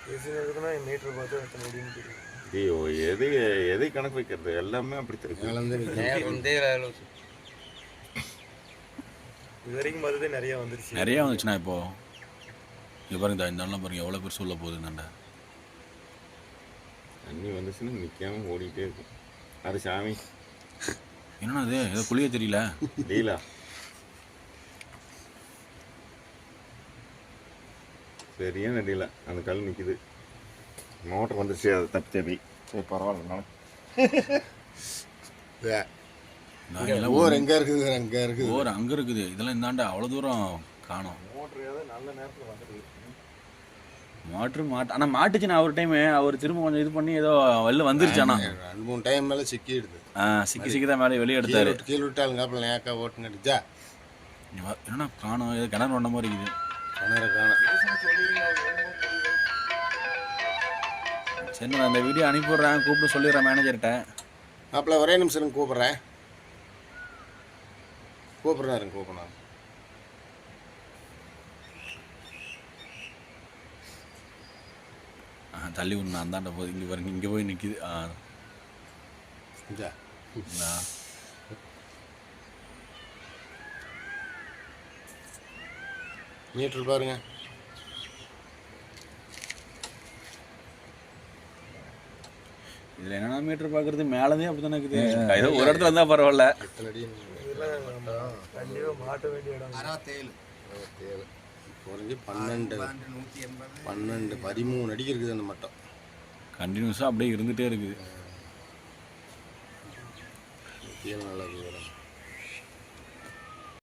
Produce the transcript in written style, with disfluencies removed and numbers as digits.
பேசினதுக்குன்னா metre பார்த்து எத்தனை அடின்னு தெரியும். ஐயோ, எதை கணக்கு வைக்கிறது? எல்லாமே அப்படி தெரியும். இது வரைக்கும் பார்த்ததே நிறையா வந்துருச்சு. நிறையா வந்துச்சுண்ணா இப்போ. இங்கே பாருங்க, இந்த நாள்லாம் பாருங்க எவ்வளோ பேர் சொல்ல போகுது இந்தாண்ட. தண்ணி வந்துச்சுன்னா நிற்காம ஓடிட்டே இருக்கும். அது சாமி என்னன்னா அது ஏதோ குளிய தெரியல. லீலா சரியான அடியில அந்த கல் நிற்கிது. மோட்டர் வந்துச்சு, அது தப்பி சரி பரவாயில்ல. ஓர் எங்கே இருக்குது, அங்கே இருக்குது, ஓர் அங்கே இருக்குது. இதெல்லாம் இந்தாண்ட அவ்வளோ தூரம் காணும். மோட்டர் ஏதாவது நல்ல நேரத்தில் வந்துடுது. மோட்ரு ஆனால் மாட்டுச்சுண்ணா ஒரு டைமு. அவர் திரும்ப கொஞ்சம் இது பண்ணி ஏதோ வெளில வந்துருச்சாண்ணா. 2-3 டைம் மேலே சிக்கிடுது. சிக்கி தான் மேலே வெளியே எடுத்தாரு. கீழே விட்டாலுங்க அப்புறம் ஏக்கா ஓட்டுங்க அடிச்சா. என்னன்னா காணும், ஏதோ கிணறு வந்த மாதிரி இருக்குது. கிணறு காணும். சரி, நான் அந்த வீடியோ அனுப்பிவிட்றேன், கூப்பிட்டு சொல்லிடுறேன் மேனேஜர்கிட்ட. அப்பல ஒரே நிமிஷம் கூப்பிட்றேன். கூப்பிட்றாரு. தள்ளி விடணும் அந்தாண்ட போகுது. இங்கே பாருங்க, இங்கே போய் நிற்கிது. மீட்டர் பாருங்க. இதில் என்னென்ன மீட்டர் பார்க்குறது மேலேதே அப்படி தானே இருக்குது. ஏதோ ஒரு இடத்துல இருந்தால் பரவாயில்ல. கண்டிப்பாக மாட்ட வேண்டிய இடம். 67 குறைஞ்சி 12 13 அடிக்கு இருக்குது அந்த மட்டம். கண்டினியூஸாக அப்படியே இருந்துகிட்டே இருக்குது. கீழே நல்லா இருக்குது.